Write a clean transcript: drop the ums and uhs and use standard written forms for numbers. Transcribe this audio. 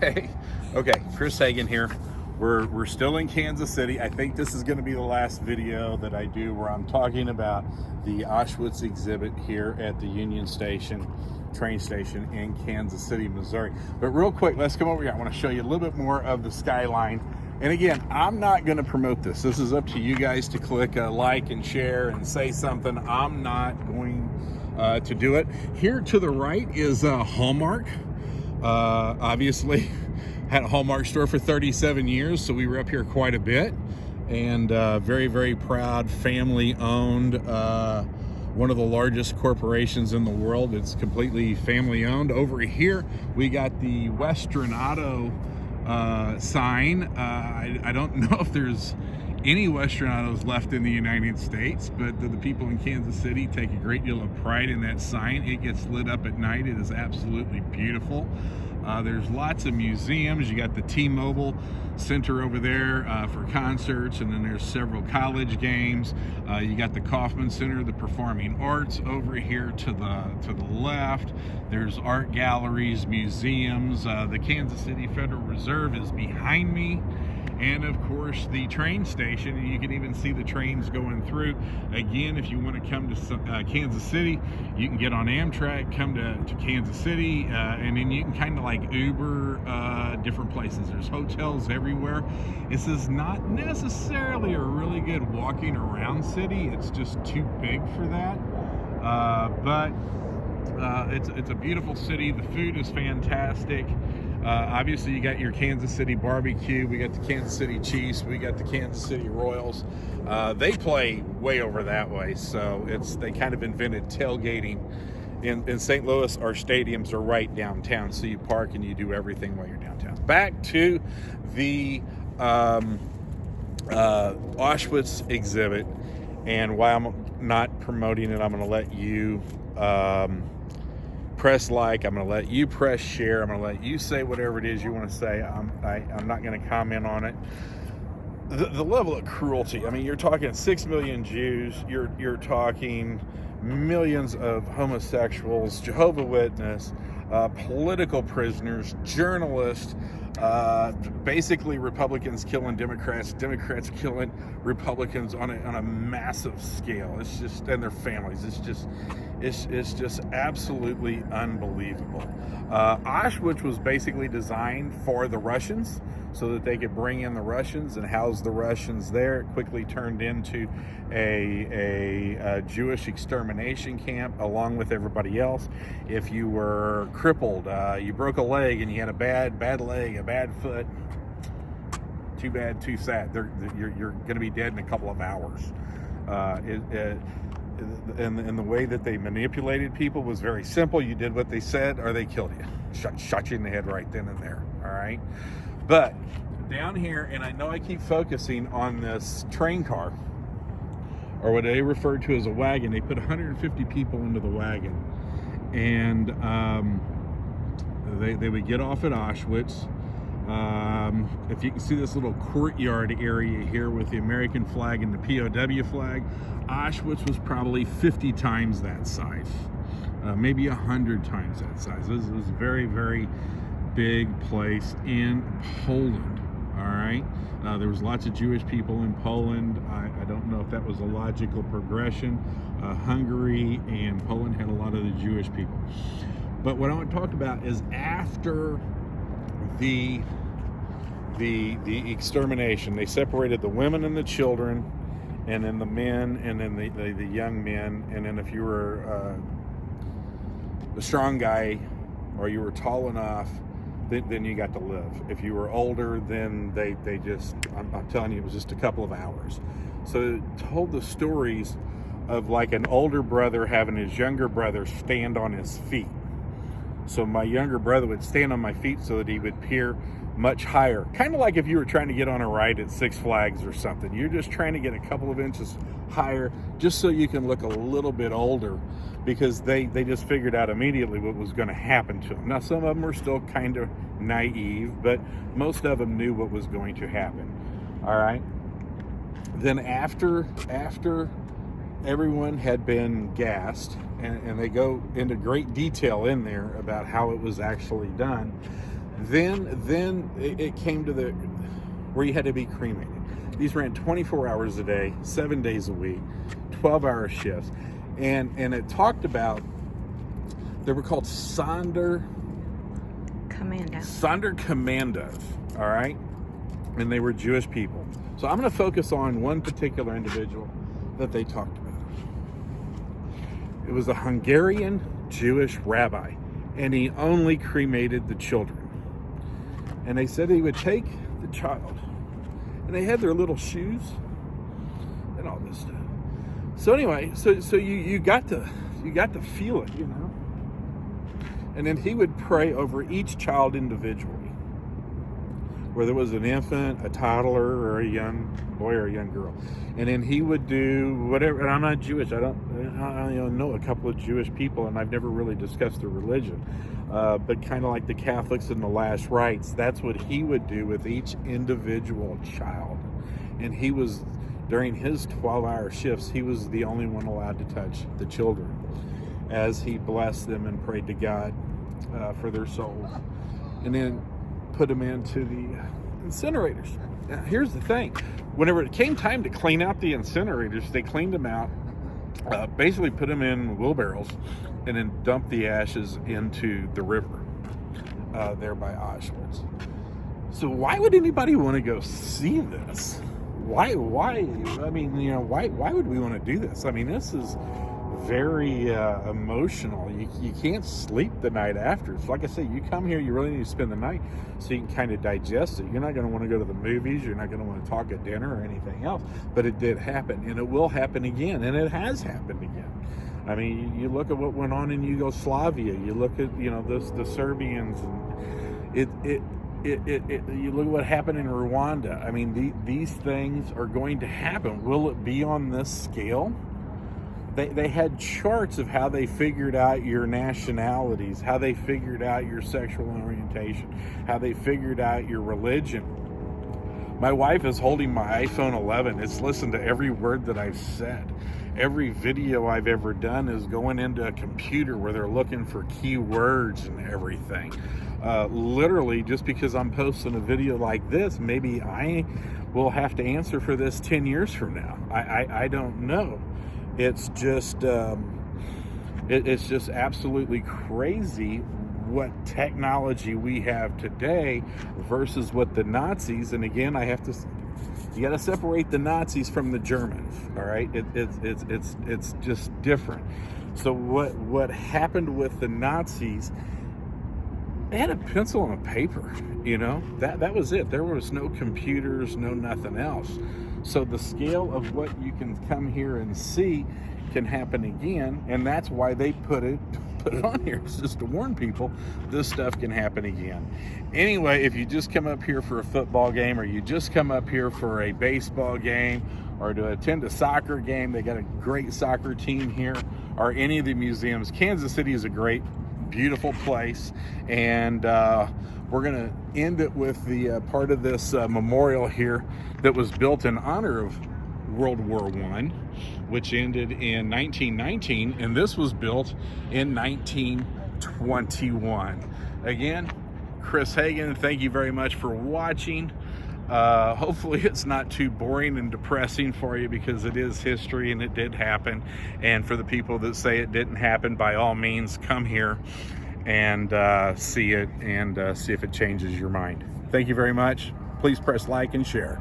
Hey, okay, Chris Hagan here. We're still in Kansas City. I think this is going to be the last video that I do where I'm talking about the Auschwitz exhibit here at the Union Station, train station in Kansas City, Missouri. But real quick, let's come over here. I want to show you a little bit more of the skyline. And again, I'm not going to promote this. This is up to you guys to click a like and share and say something. I'm not going to do it. Here to the right is Hallmark. Obviously had a Hallmark store for 37 years, so we were up here quite a bit, and very, very proud, family owned, one of the largest corporations in the world. It's completely family owned. Over here we got the Western Auto sign. I don't know if there's any Western Autos left in the United States, but the people in Kansas City take a great deal of pride in that sign. It gets lit up at night. It is absolutely beautiful. There's lots of museums. You got the T-Mobile Center over there for concerts, and then there's several college games. You got the Kaufman Center, the Performing Arts over here to the left. There's art galleries, museums. The Kansas City Federal Reserve is behind me. And of course the train station, and you can even see the trains going through. Again, if you want to come to Kansas City, you can get on Amtrak, come to Kansas City, and then you can kind of like Uber different places. There's hotels everywhere. This is not necessarily a really good walking around city. It's just too big for that. But it's a beautiful city. The food is fantastic. Obviously, you got your Kansas City barbecue. We got the Kansas City Chiefs. We got the Kansas City Royals. They play way over that way, so they kind of invented tailgating. In St. Louis, our stadiums are right downtown, so you park and you do everything while you're downtown. Back to the Auschwitz exhibit, and while I'm not promoting it, I'm going to let you press like, I'm going to let you press share, I'm going to let you say whatever it is you want to say. I'm not going to comment on it. The level of cruelty, I mean, you're talking 6 million Jews, you're talking millions of homosexuals, Jehovah's Witnesses, political prisoners, journalists, basically Republicans killing Democrats, Democrats killing Republicans on a massive scale. It's just, and their families. It's just absolutely unbelievable. Auschwitz was basically designed for the Russians so that they could bring in the Russians and house the Russians there. It quickly turned into a Jewish extermination camp along with everybody else. If you were crippled, you broke a leg and you had a bad leg, a bad foot, too bad, too sad. You're going to be dead in a couple of hours. And the way that they manipulated people was very simple. You did what they said or they killed you. Shot you in the head right then and there. All right. But down here, and I know I keep focusing on this train car, or what they referred to as a wagon. They put 150 people into the wagon, and they would get off at Auschwitz. If you can see this little courtyard area here with the American flag and the POW flag, Auschwitz was probably 50 times that size, maybe 100 times that size. This was a very, very big place in Poland. All right, there was lots of Jewish people in Poland. I don't know if that was a logical progression. Hungary and Poland had a lot of the Jewish people. But what I want to talk about is after the extermination, they separated the women and the children, and then the men, and then the young men, and then if you were a strong guy or you were tall enough, then you got to live. If you were older, then they just, I'm telling you, it was just a couple of hours. So it told the stories of like an older brother having his younger brother stand on his feet. So my younger brother would stand on my feet so that he would peer much higher. Kind of like if you were trying to get on a ride at Six Flags or something. You're just trying to get a couple of inches higher just so you can look a little bit older, because they just figured out immediately what was going to happen to them. Now, some of them were still kind of naive, but most of them knew what was going to happen. All right. Then after everyone had been gassed, and they go into great detail in there about how it was actually done, Then it came to where you had to be cremated. These ran 24 hours a day, 7 days a week, 12-hour shifts. And it talked about, they were called Sonderkommandos, all right? And they were Jewish people. So I'm going to focus on one particular individual that they talked about. It was a Hungarian Jewish rabbi, and he only cremated the children. And they said he would take the child, and they had their little shoes and all this stuff. So anyway, so you got to feel it, you know. And then he would pray over each child individually, whether it was an infant, a toddler, or a young boy or a young girl. And then he would do whatever. And I'm not Jewish. I know a couple of Jewish people, and I've never really discussed their religion. But kind of like the Catholics and the last rites, that's what he would do with each individual child. And he was, during his 12-hour shifts, he was the only one allowed to touch the children as he blessed them and prayed to God for their souls. And then put them into the incinerators. Now, here's the thing. Whenever it came time to clean out the incinerators, they cleaned them out, basically put them in wheelbarrows, and then dumped the ashes into the river there by Auschwitz. So why would anybody want to go see this? Why? I mean, you know, why would we want to do this? I mean, this is very emotional. You can't sleep the night after. So like I say, you come here, you really need to spend the night so you can kind of digest it. You're not going to want to go to the movies. You're not going to want to talk at dinner or anything else. But it did happen, and it will happen again, and it has happened again. I mean, you look at what went on in Yugoslavia. You look at, you know, the Serbians, and you look at what happened in Rwanda. I mean, these things are going to happen. Will it be on this scale? They had charts of how they figured out your nationalities, how they figured out your sexual orientation, how they figured out your religion. My wife is holding my iPhone 11. It's listened to every word that I've said. Every video I've ever done is going into a computer where they're looking for keywords and everything. Literally, just because I'm posting a video like this, maybe I will have to answer for this 10 years from now. I don't know. It's just absolutely crazy what technology we have today versus what the Nazis. And again, you got to separate the Nazis from the Germans. All right, it's just different. So what happened with the Nazis? They had a pencil and a paper. You know, that was it. There was no computers, no nothing else. So the scale of what you can come here and see can happen again, and that's why they put it on here. It's just to warn people this stuff can happen again. Anyway, if you just come up here for a football game, or you just come up here for a baseball game, or to attend a soccer game, they got a great soccer team here, or any of the museums. Kansas City is a great, beautiful place, and we're going to end it with the part of this memorial here that was built in honor of World War I, which ended in 1919, and this was built in 1921. Again, Chris Hagen, thank you very much for watching. Hopefully it's not too boring and depressing for you, because it is history and it did happen. And for the people that say it didn't happen, by all means, come here and see it, and see if it changes your mind. Thank you very much. Please press like and share.